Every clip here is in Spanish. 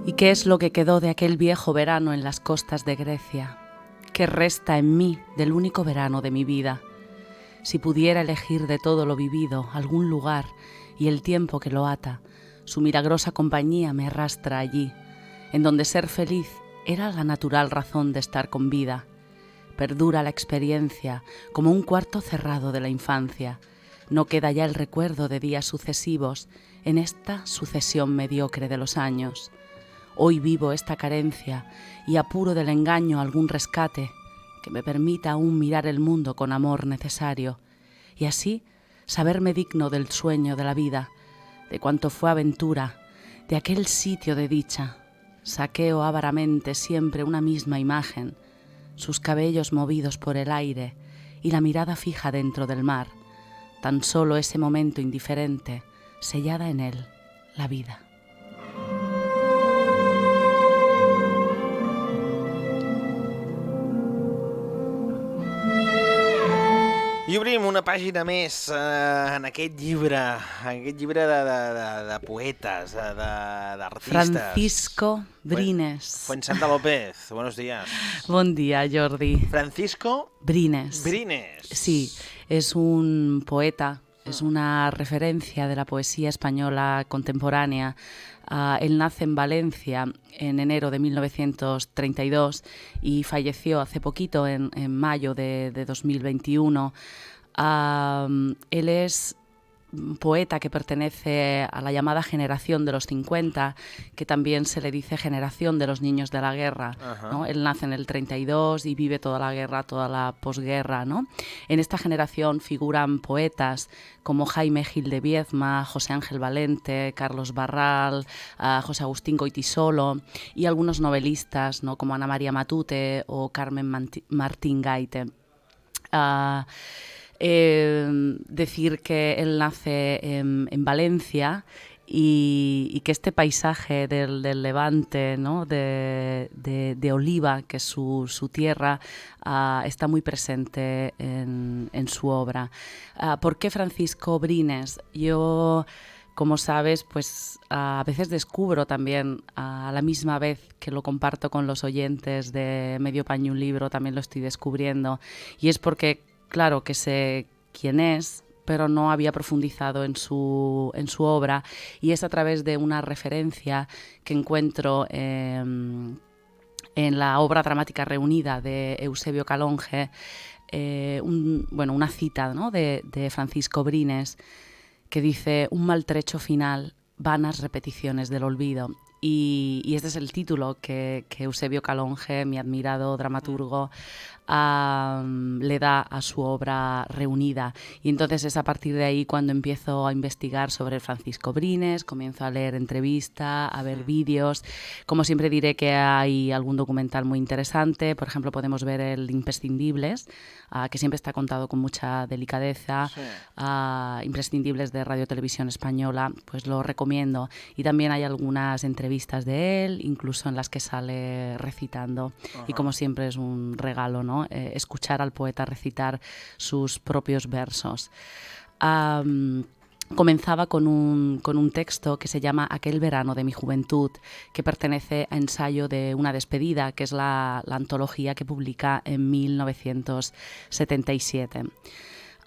¿Y qué es lo que quedó de aquel viejo verano en las costas de Grecia? ¿Qué resta en mí del único verano de mi vida? Si pudiera elegir de todo lo vivido algún lugar y el tiempo que lo ata, su milagrosa compañía me arrastra allí, en donde ser feliz era la natural razón de estar con vida. Perdura la experiencia como un cuarto cerrado de la infancia. No queda ya el recuerdo de días sucesivos en esta sucesión mediocre de los años. Hoy vivo esta carencia y apuro del engaño algún rescate que me permita aún mirar el mundo con amor necesario y así saberme digno del sueño de la vida, de cuanto fue aventura, de aquel sitio de dicha. Saqueo avaramente siempre una misma imagen, sus cabellos movidos por el aire y la mirada fija dentro del mar, tan solo ese momento indiferente, sellada en él la vida. I obrim una pàgina més en aquest llibre de poetes, d'artistes. Francisco Brines. Fuensanta López, buenos días. Buen día, Jordi. Francisco Brines. Brines. Sí, es un poeta, es una referencia de la poesía española contemporánea. Él nace en Valencia en enero de 1932 y falleció hace poquito, en mayo de 2021. Él es un poeta que pertenece a la llamada generación de los 50, que también se le dice generación de los niños de la guerra, ¿no? Él nace en el 32 y vive toda la guerra, toda la posguerra, ¿no? En esta generación figuran poetas como Jaime Gil de Viedma, José Ángel Valente, Carlos Barral, José Agustín Goytisolo y algunos novelistas, ¿no? Como Ana María Matute o Carmen Martín Gaite. Decir que él nace en Valencia y que este paisaje del Levante, ¿no? de Oliva, que es su tierra, está muy presente en su obra. ¿Por qué Francisco Brines? Yo, como sabes, pues a veces descubro también, a la misma vez que lo comparto con los oyentes de Medio Paño un Libro, también lo estoy descubriendo, y es porque claro que sé quién es, pero no había profundizado en su obra, y es a través de una referencia que encuentro en la obra dramática reunida de Eusebio Calonge, una cita, ¿no? de Francisco Brines, que dice: un maltrecho final, vanas repeticiones del olvido. Y este es el título que Eusebio Calonge, mi admirado dramaturgo, le da a su obra reunida. Y entonces es a partir de ahí cuando empiezo a investigar sobre Francisco Brines, comienzo a leer entrevistas, a ver vídeos. Como siempre diré que hay algún documental muy interesante. Por ejemplo, podemos ver el Imprescindibles, que siempre está contado con mucha delicadeza. Sí. Imprescindibles de Radio Televisión Española, pues lo recomiendo. Y también hay algunas entrevistas de él, incluso en las que sale recitando. Y como siempre es un regalo, ¿no? Escuchar al poeta recitar sus propios versos. Comenzaba con un texto que se llama Aquel verano de mi juventud, que pertenece a Ensayo de una despedida, que es la antología que publica en 1977.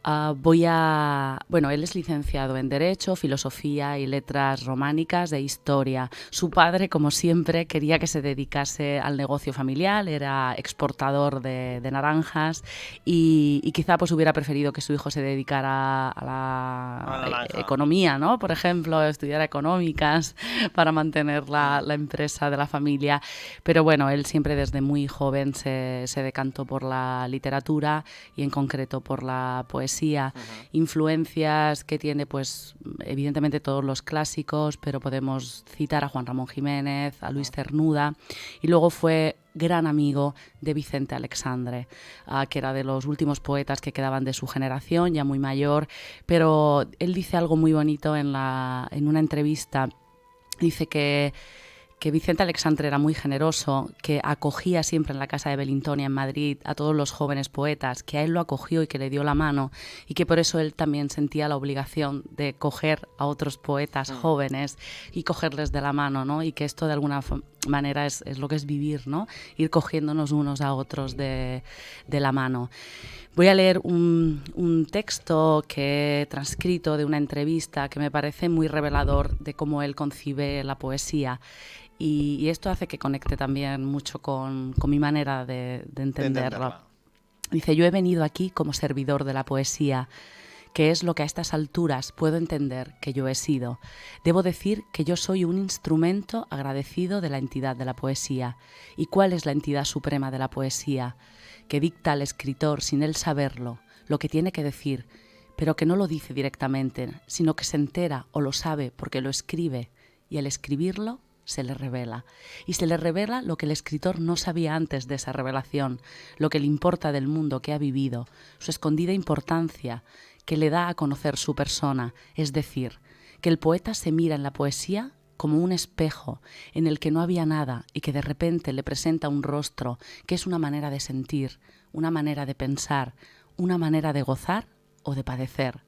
Él es licenciado en Derecho, Filosofía y Letras Románicas e Historia. Su padre, como siempre, quería que se dedicase al negocio familiar, era exportador de naranjas y quizá pues hubiera preferido que su hijo se dedicara a la economía, ¿no? Por ejemplo, estudiar económicas para mantener la empresa de la familia. Pero bueno, él siempre desde muy joven se decantó por la literatura y en concreto por la poesía. Influencias que tiene, pues evidentemente todos los clásicos, pero podemos citar a Juan Ramón Jiménez, a Luis Cernuda, y luego fue gran amigo de Vicente Alexandre, que era de los últimos poetas que quedaban de su generación, ya muy mayor, pero él dice algo muy bonito en una entrevista. Dice que Vicente Alexandre era muy generoso, que acogía siempre en la casa de Belintonia en Madrid a todos los jóvenes poetas, que a él lo acogió y que le dio la mano, y que por eso él también sentía la obligación de coger a otros poetas jóvenes y cogerles de la mano, ¿no? Y que esto de alguna manera es lo que es vivir, ¿no? Ir cogiéndonos unos a otros de la mano. Voy a leer un texto que he transcrito de una entrevista que me parece muy revelador de cómo él concibe la poesía. Y esto hace que conecte también mucho con mi manera de entenderlo. Dice: yo he venido aquí como servidor de la poesía, que es lo que a estas alturas puedo entender que yo he sido. Debo decir que yo soy un instrumento agradecido de la entidad de la poesía. ¿Y cuál es la entidad suprema de la poesía? Que dicta al escritor, sin él saberlo, lo que tiene que decir, pero que no lo dice directamente, sino que se entera o lo sabe porque lo escribe, y al escribirlo se le revela. Y se le revela lo que el escritor no sabía antes de esa revelación, lo que le importa del mundo que ha vivido, su escondida importancia, que le da a conocer su persona, es decir, que el poeta se mira en la poesía como un espejo en el que no había nada y que de repente le presenta un rostro que es una manera de sentir, una manera de pensar, una manera de gozar o de padecer.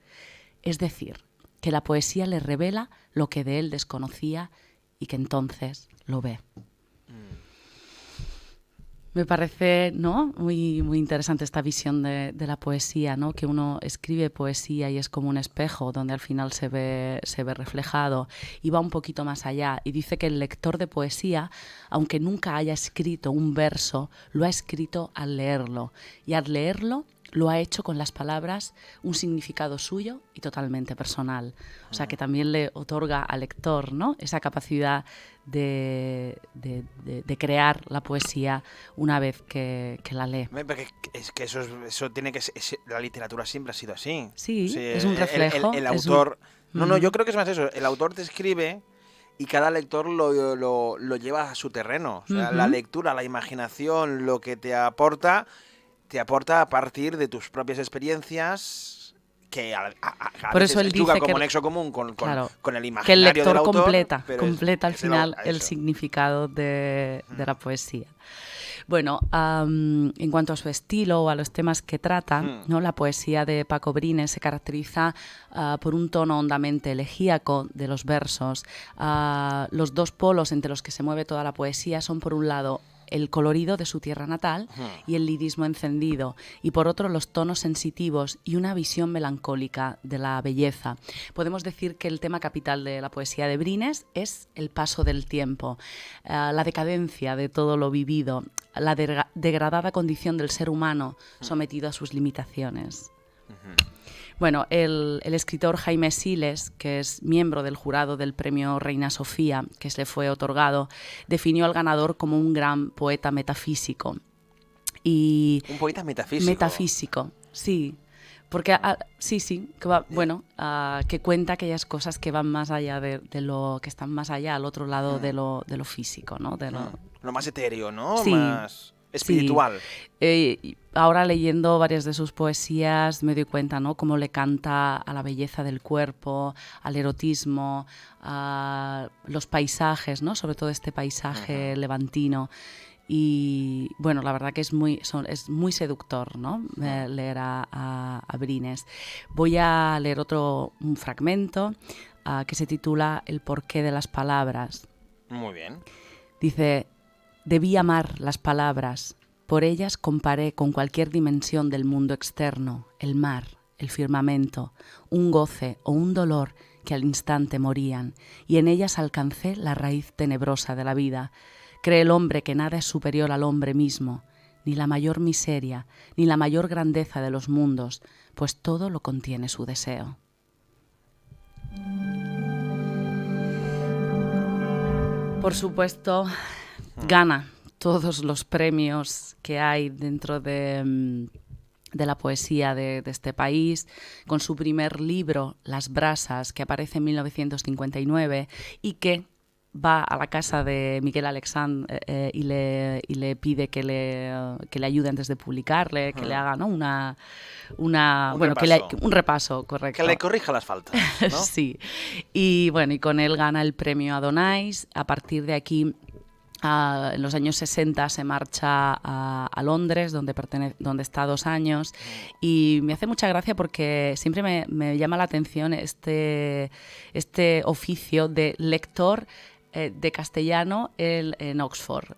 Es decir, que la poesía le revela lo que de él desconocía y que entonces lo ve. Me parece, ¿no?, muy interesante esta visión de la poesía, ¿no?, que uno escribe poesía y es como un espejo donde al final se ve reflejado, y va un poquito más allá y dice que el lector de poesía, aunque nunca haya escrito un verso, lo ha escrito al leerlo, y al leerlo lo ha hecho con las palabras un significado suyo y totalmente personal. O sea, que también le otorga al lector, ¿no?, esa capacidad de crear la poesía una vez que la lee. Porque es que eso tiene que ser, la literatura siempre ha sido así. Sí, o sea, es un reflejo. El autor... No, yo creo que es más eso. El autor te escribe y cada lector lo lleva a su terreno. O sea, la lectura, la imaginación, lo que te aporta a partir de tus propias experiencias, que a por eso él dice como que nexo común con el imaginario que el lector del autor, completa al final el significado de la poesía. Bueno, en cuanto a su estilo o a los temas que trata, ¿no?, la poesía de Paco Brines se caracteriza por un tono hondamente elegíaco de los versos. Los dos polos entre los que se mueve toda la poesía son, por un lado, el colorido de su tierra natal y el lirismo encendido, y por otro los tonos sensitivos y una visión melancólica de la belleza. Podemos decir que el tema capital de la poesía de Brines es el paso del tiempo, la decadencia de todo lo vivido, la degradada condición del ser humano sometido a sus limitaciones. Bueno, el escritor Jaime Siles, que es miembro del jurado del premio Reina Sofía, que se le fue otorgado, definió al ganador como un gran poeta metafísico. ¿Un poeta metafísico? Metafísico, sí. Porque, que cuenta aquellas cosas que van más allá de lo que están más allá, al otro lado de lo físico, ¿no? Lo más etéreo, ¿no? Sí. Más espiritual. Sí. Ahora, leyendo varias de sus poesías, me doy cuenta, ¿no?, cómo le canta a la belleza del cuerpo, al erotismo, a los paisajes, ¿no?, sobre todo este paisaje levantino. Y bueno, la verdad que es muy seductor, ¿no?, leer a Brines. Voy a leer un fragmento que se titula El porqué de las palabras. Muy bien. Dice: debí amar las palabras, por ellas comparé con cualquier dimensión del mundo externo, el mar, el firmamento, un goce o un dolor que al instante morían, y en ellas alcancé la raíz tenebrosa de la vida. Cree el hombre que nada es superior al hombre mismo, ni la mayor miseria, ni la mayor grandeza de los mundos, pues todo lo contiene su deseo. Por supuesto, gana todos los premios que hay dentro de la poesía de este país, con su primer libro, Las brasas, que aparece en 1959 y que va a la casa de Miguel Alexandre y le pide que le ayude antes de publicarle, que le haga, ¿no?, un repaso, correcto. Que le corrija las faltas, ¿no? Sí. Y bueno, y con él gana el premio Adonais. A partir de aquí, en los años 60 se marcha a Londres, donde está 2 años, y me hace mucha gracia porque siempre me llama la atención este oficio de lector de castellano en Oxford.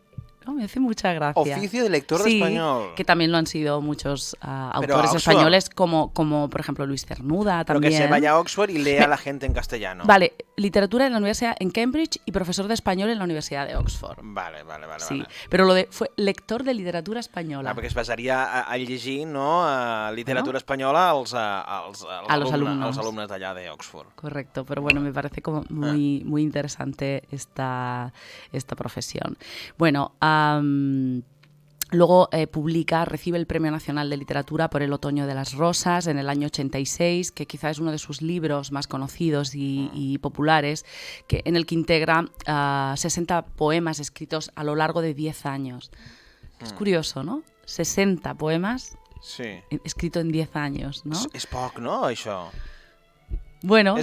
¿No? Me hace mucha gracia. Oficio de lector de español. Que también lo han sido muchos autores españoles, como por ejemplo Luis Cernuda también. Pero que se vaya a Oxford y lea a la gente en castellano. Vale, literatura en la universidad en Cambridge y profesor de español en la Universidad de Oxford. Vale. Sí, però fue lector de literatura espanyola. Perquè es basaria a llegir, no, literatura espanyola als alumnes d'allà de Oxford. Correcto, pero bueno, me parece como muy interesante esta profesión. Bueno, luego recibe el Premio Nacional de Literatura por El Otoño de las Rosas en el año 86, que quizá es uno de sus libros más conocidos y populares, en el que integra 60 poemas escritos a lo largo de 10 años. Es curioso, ¿no? 60 poemas escritos en 10 años, ¿no? És poc, no, això? Bueno,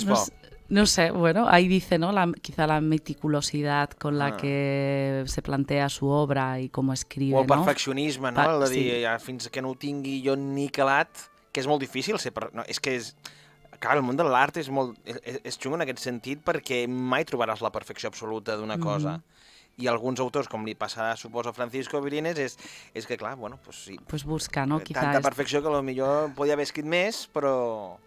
no sé, bueno, ahí dice, ¿no? Quizá la meticulosidad con la que se plantea su obra y cómo escribe, o el perfeccionisme, no? El de dir, fins que no ho tingui jo ni calat, que és molt difícil ser... No, és que és... Clar, el món de l'art és xungo en aquest sentit perquè mai trobaràs la perfecció absoluta d'una cosa. I alguns autors, com li passa, suposo, a Francisco Brines, és que, clar, bueno, pues sí. Pues busca, ¿no? Tanta perfecció que potser podia haver escrit més, però...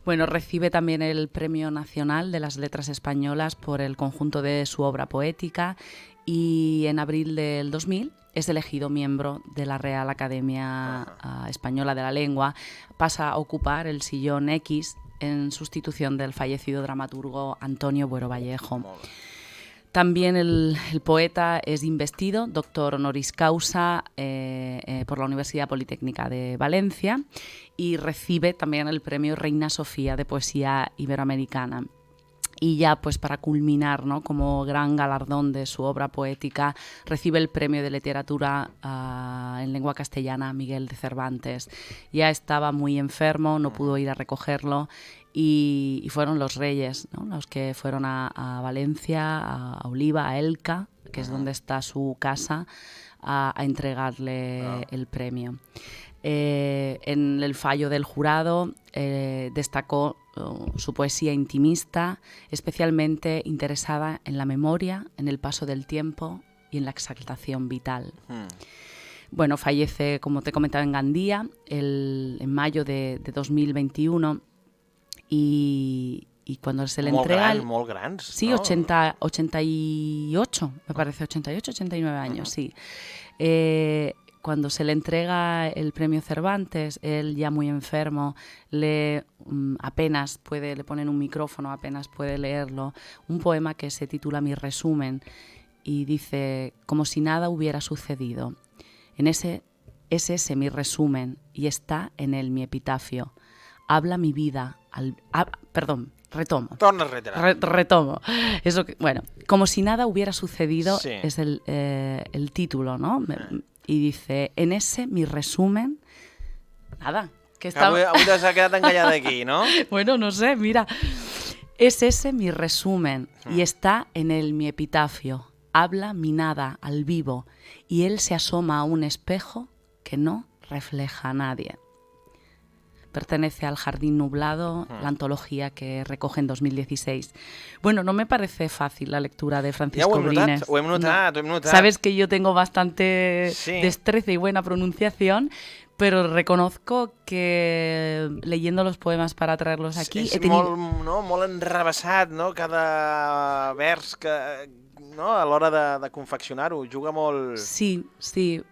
Bueno, recibe también el Premio Nacional de las Letras Españolas por el conjunto de su obra poética y en abril del 2000 es elegido miembro de la Real Academia Española de la Lengua. Pasa a ocupar el sillón X en sustitución del fallecido dramaturgo Antonio Buero Vallejo. También el poeta es investido, doctor honoris causa, por la Universidad Politécnica de Valencia y recibe también el premio Reina Sofía de Poesía Iberoamericana. Y ya pues para culminar, ¿no?, como gran galardón de su obra poética, recibe el premio de literatura en lengua castellana Miguel de Cervantes. Ya estaba muy enfermo, no pudo ir a recogerlo y fueron los Reyes, ¿no?, los que fueron a Valencia, a Oliva, a Elca, que es donde está su casa, a entregarle el premio. En el fallo del jurado destacó su poesía intimista, especialmente interesada en la memoria, en el paso del tiempo y en la exaltación vital. Bueno, fallece, como te comentaba, en Gandía en mayo de 2021 y cuando se le entrega... Molt grans, sí, no? 88, me parece, 88, 89 años, sí. Cuando se le entrega el premio Cervantes, él ya muy enfermo, le ponen un micrófono, apenas puede leerlo, un poema que se titula Mi resumen y dice, como si nada hubiera sucedido. Es ese mi resumen y está en él mi epitafio. Habla mi vida retomo. Torna a reiterar. Retomo. Eso bueno, como si nada hubiera sucedido, sí. Es el título, ¿no? Y dice, en ese mi resumen, nada. Que está... Avui t'has quedat encallada aquí, ¿no? Bueno, no sé, mira. Es ese mi resumen y está en él mi epitafio. Habla mi nada al vivo y él se asoma a un espejo que no refleja a nadie. Pertenece al Jardín Nublado, la antología que recoge en 2016. Bueno, no me parece fácil la lectura de Francisco Brines. Ho hem notat. Sabes que yo tengo bastante destreza y buena pronunciación, pero reconozco que leyendo los poemes para traerlos aquí... És molt enrevessat, no? Cada vers que... No? A l'hora de confeccionar-ho, juga molt... Sí,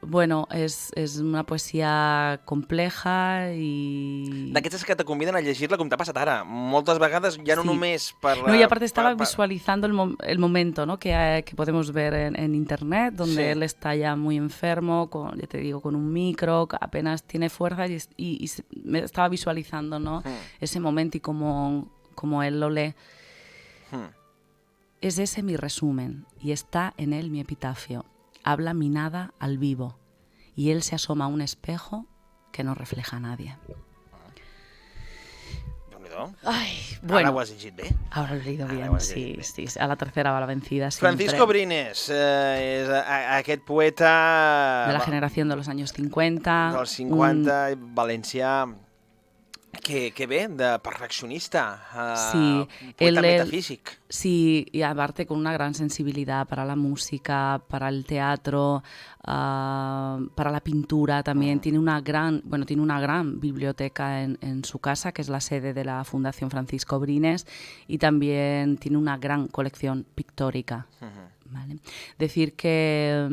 bueno, es una poesía compleja i... D'aquestes que te conviden a llegir-la com t'ha passat ara. Moltes vegades ja no només per... No, y aparte estaba visualizando el momento, ¿no?, que podemos ver en internet, donde él está ya muy enfermo, ya te digo, con un micro, apenas tiene fuerza y me estaba visualizando, ¿no?, ese momento y cómo él lo lee. Es ese mi resumen y está en él mi epitafio. Habla mi nada al vivo y él se asoma a un espejo que no refleja a nadie. Ay, bueno. Ara ho has llegit bé. Ahora lo he leído bien, sí. A la tercera va la vencida siempre. Francisco Brines, és aquest poeta... De la generación de los años 50. Dels 50, valencià... Que bé, de perfeccionista, Sí, poeta metafísic. Sí, y aparte con una gran sensibilidad para la música, para el teatro, para la pintura también. Tiene una gran biblioteca en su casa, que es la sede de la Fundación Francisco Brines, y también tiene una gran colección pictórica. ¿Vale? Decir que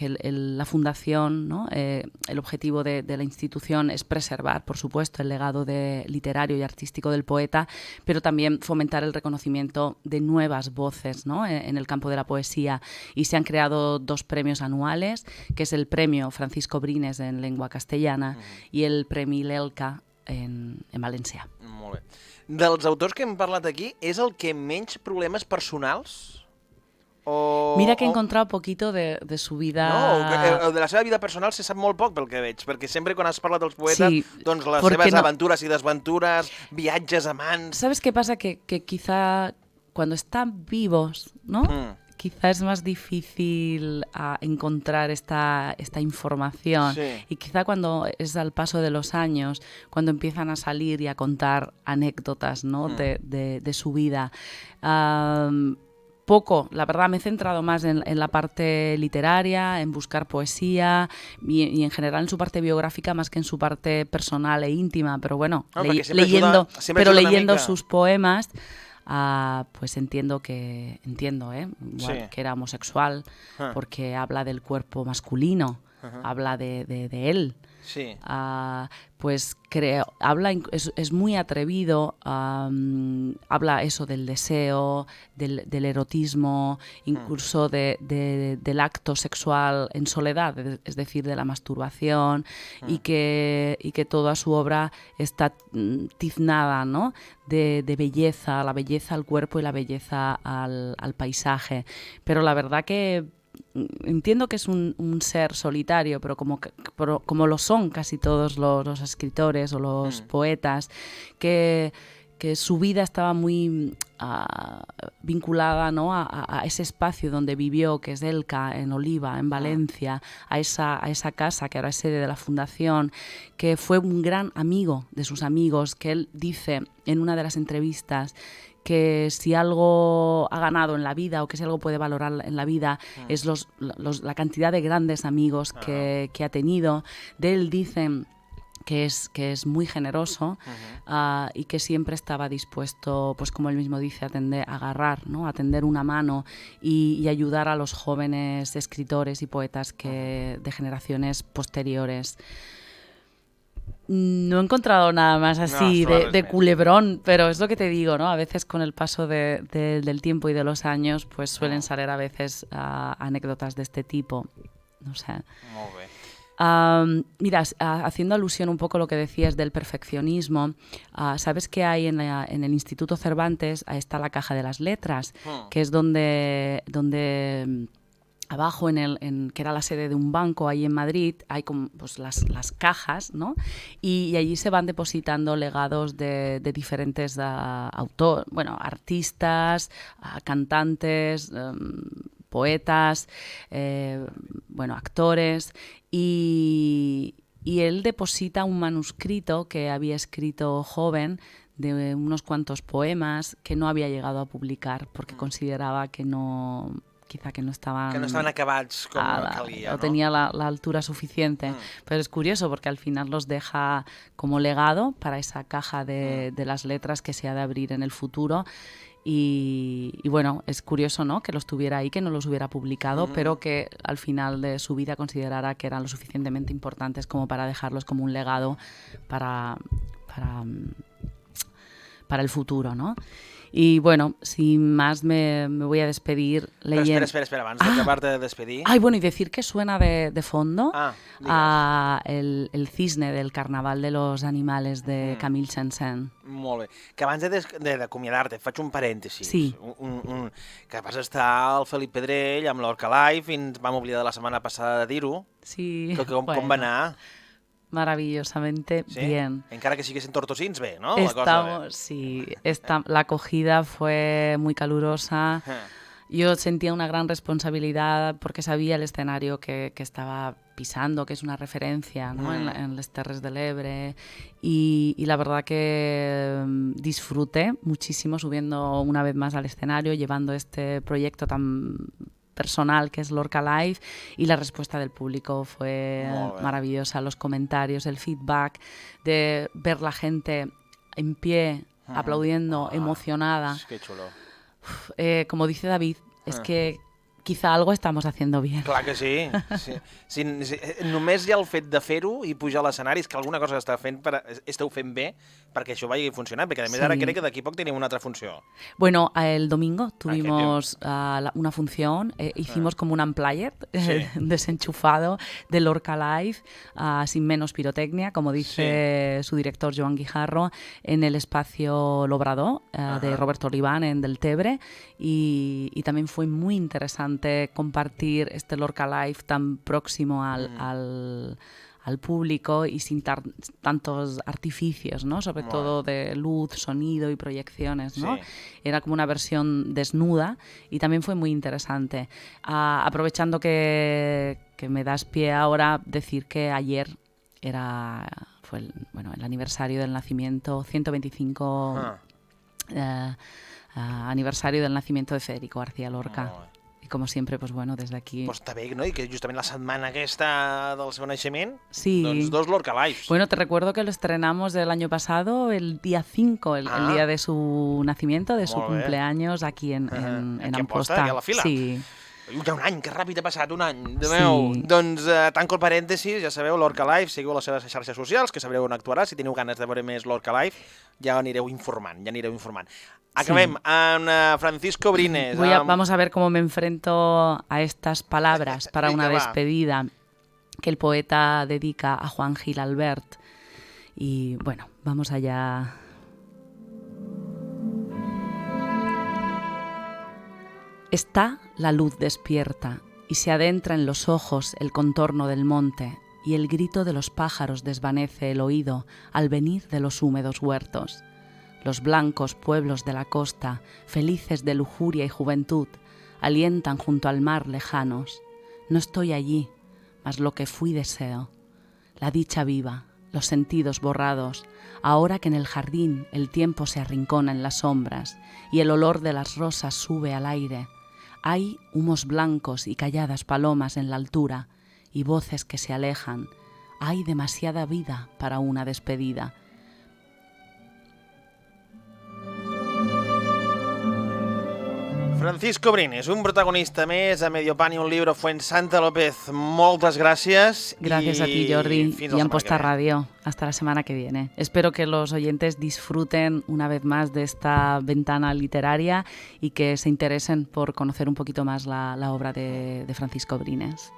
la fundación, ¿no? El objetivo de la institución es preservar, por supuesto, el legado literario y artístico del poeta, pero también fomentar el reconocimiento de nuevas voces, ¿no? En el campo de la poesía. Y se han creado 2 premios anuales, que es el premio Francisco Brines en lengua castellana i el Premi Lelka en valencià. Molt bé. Dels autors que hem parlat aquí, és el que menys problemes personals? Mira que he encontrado poquito de su vida... No, de la seva vida personal se sap molt poc pel que veig, perquè sempre quan has parlat dels poetes, sí, doncs les seves aventures y desventuras, viatges, amants... ¿Sabes qué pasa? Que quizá cuando están vivos, ¿no? Quizá es más difícil encontrar esta información. Sí. Y quizá cuando es al paso de los años, cuando empiezan a salir y a contar anécdotas, ¿no? de su vida... Poco, la verdad, me he centrado más en la parte literaria, en buscar poesía y en general en su parte biográfica más que en su parte personal e íntima, pero bueno, leyendo sus poemas, pues entiendo, igual sí, que era homosexual, porque habla del cuerpo masculino, habla de él. Sí. Pues es muy atrevido, habla eso del deseo, del erotismo, incluso del acto sexual en soledad, es decir, de la masturbación, y que toda su obra está tiznada, ¿no? de belleza, la belleza al cuerpo y la belleza al paisaje. Pero la verdad que entiendo que es un ser solitario, pero como lo son casi todos los escritores o los poetas, que su vida estaba muy vinculada, ¿no? a ese espacio donde vivió, que es Elca, en Oliva, en Valencia, a esa casa que ahora es sede de la fundación, que fue un gran amigo de sus amigos, que él dice en una de las entrevistas que si algo ha ganado en la vida o que si algo puede valorar en la vida es la cantidad de grandes amigos que ha tenido. De él dicen que es muy generoso y que siempre estaba dispuesto, pues como él mismo dice, a agarrar, ¿no? A tender una mano y ayudar a los jóvenes escritores y poetas de generaciones posteriores. No he encontrado nada más así de culebrón, pero es lo que te digo, ¿no? A veces con el paso del tiempo y de los años, pues suelen salir a veces anécdotas de este tipo. No sé. Molt bé. Mira, haciendo alusión un poco a lo que decías del perfeccionismo, sabes que hay en el Instituto Cervantes, está la Caja de las Letras, que es donde abajo, que era la sede de un banco ahí en Madrid, hay como, pues, las cajas, ¿no? Y allí se van depositando legados de diferentes artistas, cantantes, poetas, actores, y él deposita un manuscrito que había escrito joven de unos cuantos poemas que no había llegado a publicar porque consideraba que quizá que no estaban acabats com calia, o ¿no? tenía la altura suficiente. Pero es curioso porque al final los deja como legado para esa caja de las letras que se ha de abrir en el futuro. Y bueno, es curioso, ¿no? Que los tuviera ahí, que no los hubiera publicado, pero que al final de su vida considerara que eran lo suficientemente importantes como para dejarlos como un legado para el futuro, ¿no? Y bueno, sin más me voy a despedir leyendo... Espera, abans d'acabar-te de despedir... Ay, bueno, y decir que suena de fondo el cisne del Carnaval de los Animales de Camille Saint-Saëns. Molt bé. Que abans d'acomiadar-te, faig un parèntesi. Sí. Que vas estar al Felip Pedrell amb l'Orca Live i ens vam oblidar la setmana passada de dir-ho. Sí. Com va anar? Maravillosamente bien. Encara que sigues en tortosins, bé, ¿no? La acogida fue muy calurosa. Yo sentía una gran responsabilidad porque sabía el escenario que estaba Pisando, que es una referencia, ¿no? en las Terres de l'Ebre, y la verdad que disfruté muchísimo subiendo una vez más al escenario, llevando este proyecto tan personal que es Lorca Live, y la respuesta del público fue maravillosa, los comentarios, el feedback, de ver la gente en pie, aplaudiendo, emocionada. Qué chulo. Como dice David, es que quizá algo estamos haciendo bien. Clar que sí. Sí. Només ja el fet de fer-ho i pujar a l'escenari és que alguna cosa esteu fent bé perquè això vagi funcionant, perquè a més ara crec que d'aquí poc tenim una altra funció. Bueno, el domingo tuvimos una función, hicimos como un unplugged desenchufado de Lorca Live, sin menos pirotecnia, como dice su director Joan Guijarro, en el espacio Lobrador de Roberto Oliván en Deltebre, y también fue muy interesante compartir este Lorca Live tan próximo al público y sin tantos artificios, ¿no? Sobre todo de luz, sonido y proyecciones, ¿no? Sí. Era como una versión desnuda y también fue muy interesante. Aprovechando que me das pie ahora, decir que ayer fue el aniversario del nacimiento, 125 aniversario del nacimiento de Federico García Lorca. Como siempre, pues bueno, desde aquí... Pues està bé, no? I que justament la setmana aquesta del seu naixement, sí. Doncs 2 Lorca Lives. Bueno, te recuerdo que lo estrenamos el año pasado, el día 5, el día de su nacimiento, de su cumpleaños, aquí en Amposta. Aquí a la fila. Sí. Ja un any, que ràpid ha passat, un any. Sí. Doncs tanco el parèntesis, ja sabeu, Lorca Live, seguiu les seves xarxes socials, que sabreu on actuarà. Si teniu ganes de veure més Lorca Live, ja anireu informant. Acabem amb Francisco Brines. Vamos a ver cómo me enfrento a estas palabras para una despedida que el poeta dedica a Juan Gil Albert. Y bueno, vamos allá. Está la luz despierta y se adentra en los ojos el contorno del monte, y el grito de los pájaros desvanece el oído al venir de los húmedos huertos. Los blancos pueblos de la costa, felices de lujuria y juventud, alientan junto al mar lejanos. No estoy allí, mas lo que fui deseo. La dicha viva, los sentidos borrados, ahora que en el jardín el tiempo se arrincona en las sombras y el olor de las rosas sube al aire. Hay humos blancos y calladas palomas en la altura y voces que se alejan. Hay demasiada vida para una despedida. Francisco Brines, un protagonista més a Mediopan y un libro. Fuensanta López, moltes gràcies. Gracias a ti, Jordi, y a Amposta Radio. Hasta la semana que viene. Espero que los oyentes disfruten una vez más de esta ventana literaria y que se interesen por conocer un poquito más la obra de Francisco Brines.